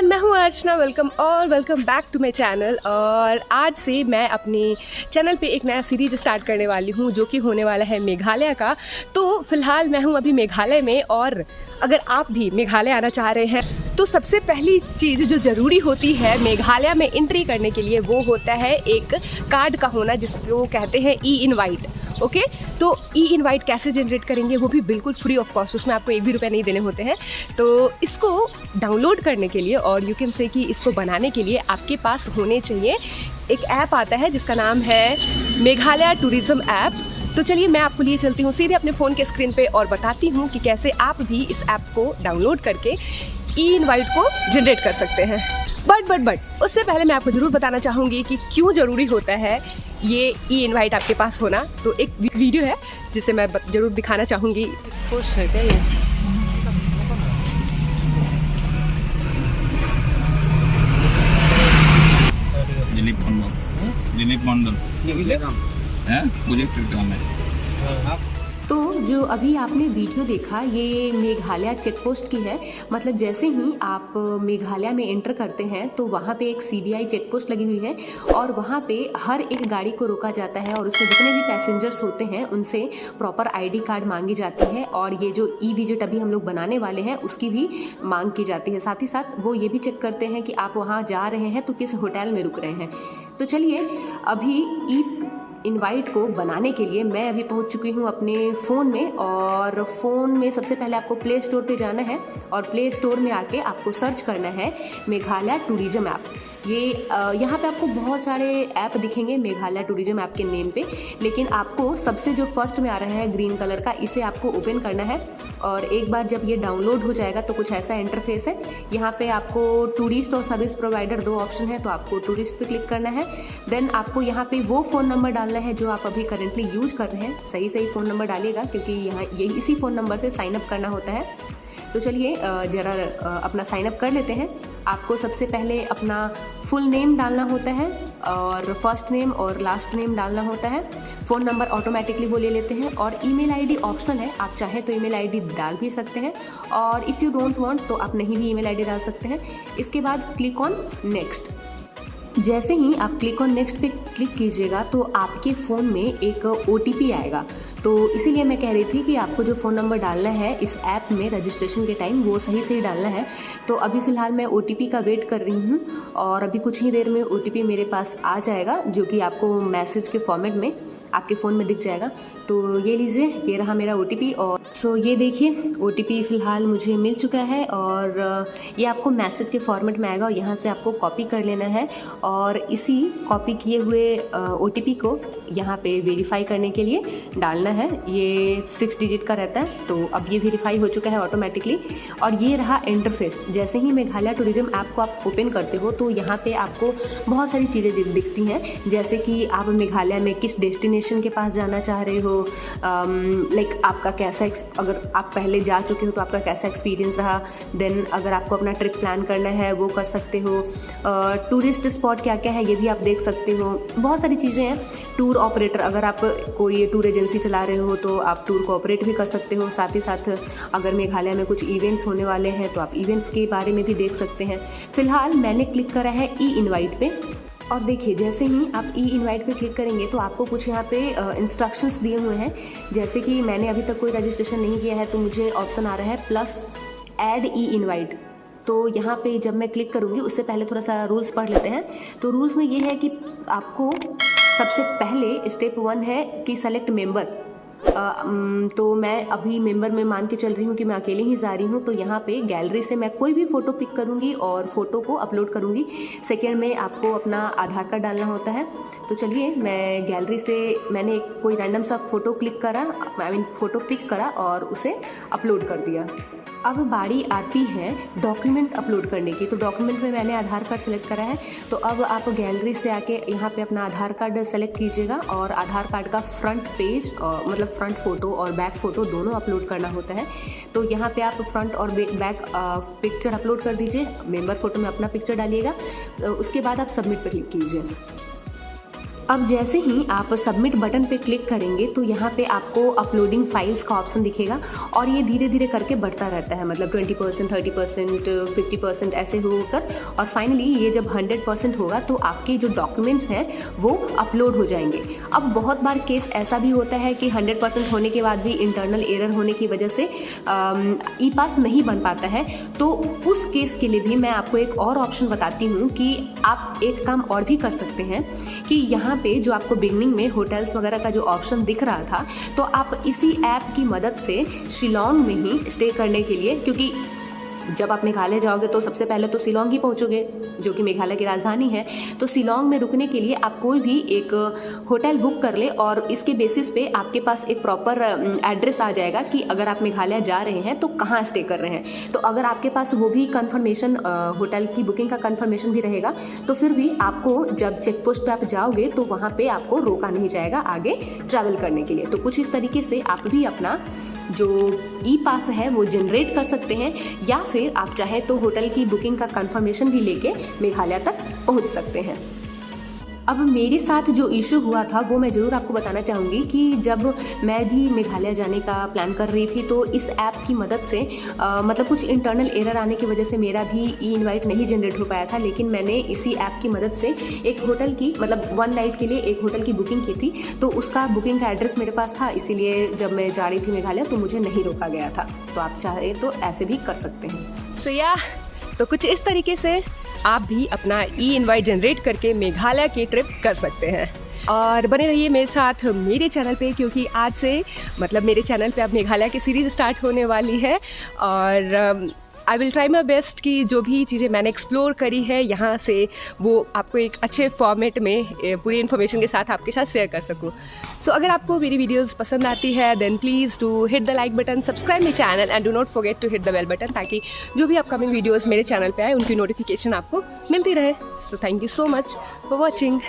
Everyone, मैं हूँ Archana. Welcome back to my channel. और आज से मैं अपनी चैनल पे एक नया सीरीज स्टार्ट करने वाली हूँ जो कि होने वाला है मेघालय का। तो फिलहाल मैं हूँ अभी मेघालय में, और अगर आप भी मेघालय आना चाह रहे हैं तो सबसे पहली चीज़ जो ज़रूरी होती है मेघालय में एंट्री करने के लिए वो होता है एक कार्ड का होना, जिसको कहते हैं ई इनवाइट। ओके, तो ई इनवाइट कैसे जनरेट करेंगे वो भी बिल्कुल फ्री ऑफ कॉस्ट, उसमें आपको एक भी रुपया नहीं देने होते हैं। तो इसको डाउनलोड करने के लिए और यू कैन से कि इसको बनाने के लिए आपके पास होने चाहिए एक ऐप आता है जिसका नाम है मेघालय टूरिज्म ऐप। तो चलिए मैं आपको लिए चलती हूँ सीधे अपने फ़ोन के स्क्रीन पे और बताती हूँ कि कैसे आप भी इस ऐप को डाउनलोड करके ई इनवाइट को जनरेट कर सकते हैं। बट उससे पहले मैं आपको ज़रूर बताना चाहूँगी कि क्यों ज़रूरी होता है ये ई इनवाइट आपके पास होना। तो एक वीडियो है जिसे मैं ज़रूर दिखाना चाहूँगी। पोस्ट है क्या ये? दिलीप मंडल है, प्रोजेक्ट काम है। तो जो अभी आपने वीडियो देखा ये मेघालय चेक पोस्ट की है। मतलब जैसे ही आप मेघालय में एंटर करते हैं तो वहाँ पे एक सीबीआई चेक पोस्ट लगी हुई है और वहाँ पे हर एक गाड़ी को रोका जाता है और उसमें जितने भी पैसेंजर्स होते हैं उनसे प्रॉपर आईडी कार्ड मांगी जाती है और ये जो ई विजिट अभी हम लोग बनाने वाले हैं उसकी भी मांग की जाती है। साथ ही साथ वो ये भी चेक करते हैं कि आप वहाँ जा रहे हैं तो किस होटल में रुक रहे हैं। तो चलिए अभी ई इनवाइट को बनाने के लिए मैं अभी पहुंच चुकी हूं अपने फ़ोन में, और फ़ोन में सबसे पहले आपको प्ले स्टोर पे जाना है और प्ले स्टोर में आके आपको सर्च करना है मेघालय टूरिज्म ऐप। ये यहाँ पे आपको बहुत सारे ऐप दिखेंगे मेघालय टूरिज्म ऐप के नेम पे, लेकिन आपको सबसे जो फर्स्ट में आ रहा है ग्रीन कलर का, इसे आपको ओपन करना है। और एक बार जब ये डाउनलोड हो जाएगा तो कुछ ऐसा इंटरफेस है। यहाँ पे आपको टूरिस्ट और सर्विस प्रोवाइडर दो ऑप्शन है, तो आपको टूरिस्ट पे क्लिक करना है। देन आपको यहाँ पे वो फ़ोन नंबर डालना है जो आप अभी करेंटली यूज कर रहे हैं। सही फ़ोन नंबर डालिएगा क्योंकि यहाँ ये इसी फ़ोन नंबर से साइन अप करना होता है। तो चलिए ज़रा अपना साइन अप कर लेते हैं। आपको सबसे पहले अपना फुल नेम डालना होता है और फर्स्ट नेम और लास्ट नेम डालना होता है। फ़ोन नंबर ऑटोमेटिकली वो ले लेते हैं और ईमेल आईडी ऑप्शनल है, आप चाहे तो ईमेल आईडी डाल भी सकते हैं और इफ़ यू डोंट वांट तो आप नहीं भी ईमेल आईडी डाल सकते हैं। इसके बाद क्लिक ऑन नेक्स्ट। जैसे ही आप क्लिक ऑन नेक्स्ट पे क्लिक कीजिएगा तो आपके फ़ोन में एक OTP आएगा। तो इसीलिए मैं कह रही थी कि आपको जो फ़ोन नंबर डालना है इस ऐप में रजिस्ट्रेशन के टाइम वो सही डालना है। तो अभी फ़िलहाल मैं OTP का वेट कर रही हूँ और अभी कुछ ही देर में OTP मेरे पास आ जाएगा जो कि आपको मैसेज के फॉर्मेट में आपके फ़ोन में दिख जाएगा। तो ये लीजिए, ये रहा मेरा OTP। और सो ये देखिए OTP फ़िलहाल मुझे मिल चुका है और ये आपको मैसेज के फॉर्मेट में आएगा और यहाँ से आपको कॉपी कर लेना है और इसी कॉपी किए हुए OTP को यहाँ पे वेरीफाई करने के लिए डालना है। ये 6 डिजिट का रहता है। तो अब ये वेरीफाई हो चुका है ऑटोमेटिकली। और ये रहा इंटरफेस। जैसे ही मेघालय टूरिज्म ऐप को आप ओपन करते हो तो यहाँ पे आपको बहुत सारी चीज़ें दिखती हैं, जैसे कि आप मेघालय में किस डेस्टिनेशन के पास जाना चाह रहे हो, लाइक आपका कैसा अगर आप पहले जा चुके हो तो आपका कैसा एक्सपीरियंस रहा। देन अगर आपको अपना ट्रिप प्लान करना है वो कर सकते हो। टूरिस्ट स्पॉट क्या क्या है ये भी आप देख सकते हो। बहुत सारी चीज़ें हैं। टूर ऑपरेटर, अगर आप कोई टूर एजेंसी चला रहे हो तो आप टूर को ऑपरेट भी कर सकते हो। साथ ही साथ अगर मेघालय में कुछ इवेंट्स होने वाले हैं तो आप इवेंट्स के बारे में भी देख सकते हैं। फ़िलहाल मैंने क्लिक करा है ई इनवाइट पे और देखिए जैसे ही आप ई इनवाइट पे क्लिक करेंगे तो आपको कुछ यहाँ पे इंस्ट्रक्शंस दिए हुए हैं। जैसे कि मैंने अभी तक कोई रजिस्ट्रेशन नहीं किया है तो मुझे ऑप्शन आ रहा है प्लस ऐड ई इनवाइट। तो यहाँ पे जब मैं क्लिक करूँगी उससे पहले थोड़ा सा रूल्स पढ़ लेते हैं। तो रूल्स में ये है कि आपको सबसे पहले स्टेप 1 है कि सेलेक्ट मेंबर। तो मैं अभी मेंबर में मान के चल रही हूँ कि मैं अकेले ही जा रही हूँ। तो यहाँ पे गैलरी से मैं कोई भी फ़ोटो पिक करूँगी और फ़ोटो को अपलोड करूँगी। सेकेंड में आपको अपना आधार कार्ड डालना होता है। तो चलिए मैं गैलरी से मैंने कोई रैंडम सा फ़ोटो क्लिक करा, फ़ोटो पिक करा और उसे अपलोड कर दिया। अब बारी आती है डॉक्यूमेंट अपलोड करने की। तो डॉक्यूमेंट में मैंने आधार कार्ड सेलेक्ट करा है। तो अब आप गैलरी से आके यहाँ पे अपना आधार कार्ड सेलेक्ट कीजिएगा और आधार कार्ड का फ्रंट पेज मतलब फ्रंट फ़ोटो और बैक फ़ोटो दोनों अपलोड करना होता है। तो यहाँ पे आप फ्रंट और बैक पिक्चर अपलोड कर दीजिए। मेंबर फ़ोटो में अपना पिक्चर डालिएगा। उसके बाद आप सबमिट पर क्लिक कीजिए। अब जैसे ही आप सबमिट बटन पे क्लिक करेंगे तो यहाँ पे आपको अपलोडिंग फाइल्स का ऑप्शन दिखेगा और ये धीरे धीरे करके बढ़ता रहता है, मतलब 20%, 30%, 50% ऐसे होकर, और फाइनली ये जब 100% होगा तो आपके जो डॉक्यूमेंट्स हैं वो अपलोड हो जाएंगे। अब बहुत बार केस ऐसा भी होता है कि 100% होने के बाद भी इंटरनल एरर होने की वजह से ई पास नहीं बन पाता है, तो उस केस के लिए भी मैं आपको एक और ऑप्शन बताती हूँ कि आप एक काम और भी कर सकते हैं कि यहाँ पे जो आपको बिगनिंग में होटल्स वगैरह का जो ऑप्शन दिख रहा था, तो आप इसी ऐप की मदद से शिलोंग में ही स्टे करने के लिए, क्योंकि जब आप मेघालय जाओगे तो सबसे पहले तो शिलोंग ही पहुँचोगे जो कि मेघालय की राजधानी है, तो शिलोंग में रुकने के लिए आप कोई भी एक होटल बुक कर ले और इसके बेसिस पे आपके पास एक प्रॉपर एड्रेस आ जाएगा कि अगर आप मेघालय जा रहे हैं तो कहाँ स्टे कर रहे हैं। तो अगर आपके पास वो भी कंफर्मेशन, होटल की बुकिंग का कंफर्मेशन भी रहेगा, तो फिर भी आपको जब चेक पोस्ट पे आप जाओगे तो वहाँ पे आपको रोका नहीं जाएगा आगे ट्रैवल करने के लिए। तो कुछ इस तरीके से आप भी अपना जो ई पास है वो जनरेट कर सकते हैं, या फिर आप चाहें तो होटल की बुकिंग का कंफर्मेशन भी लेके मेघालय तक पहुंच सकते हैं। अब मेरे साथ जो इशू हुआ था वो मैं ज़रूर आपको बताना चाहूँगी कि जब मैं भी मेघालय जाने का प्लान कर रही थी तो इस ऐप की मदद से मतलब कुछ इंटरनल एरर आने की वजह से मेरा भी ई इनवाइट नहीं जनरेट हो पाया था, लेकिन मैंने इसी ऐप की मदद से एक होटल की, मतलब 1 नाइट के लिए एक होटल की बुकिंग की थी, तो उसका बुकिंग का एड्रेस मेरे पास था, इसीलिए जब मैं जा रही थी मेघालय तो मुझे नहीं रोका गया था। तो आप चाहे तो ऐसे भी कर सकते हैं। तो कुछ इस तरीके से आप भी अपना ई इनवाइट जनरेट करके मेघालय की ट्रिप कर सकते हैं। और बने रहिए मेरे साथ मेरे चैनल पे, क्योंकि आज से मतलब मेरे चैनल पे अब मेघालय की सीरीज़ स्टार्ट होने वाली है और I will try my best कि जो भी चीज़ें मैंने एक्सप्लोर करी है यहाँ से वो आपको एक अच्छे फॉर्मेट में पूरी इन्फॉर्मेशन के साथ आपके साथ शेयर कर सकूँ। सो अगर आपको मेरी वीडियोस पसंद आती है then please do hit the like button, subscribe my channel and do not forget to hit the bell button, ताकि जो भी अपकमिंग वीडियोज़ मेरे चैनल पर आए उनकी नोटिफिकेशन आपको मिलती रहे। So thank you so much for watching.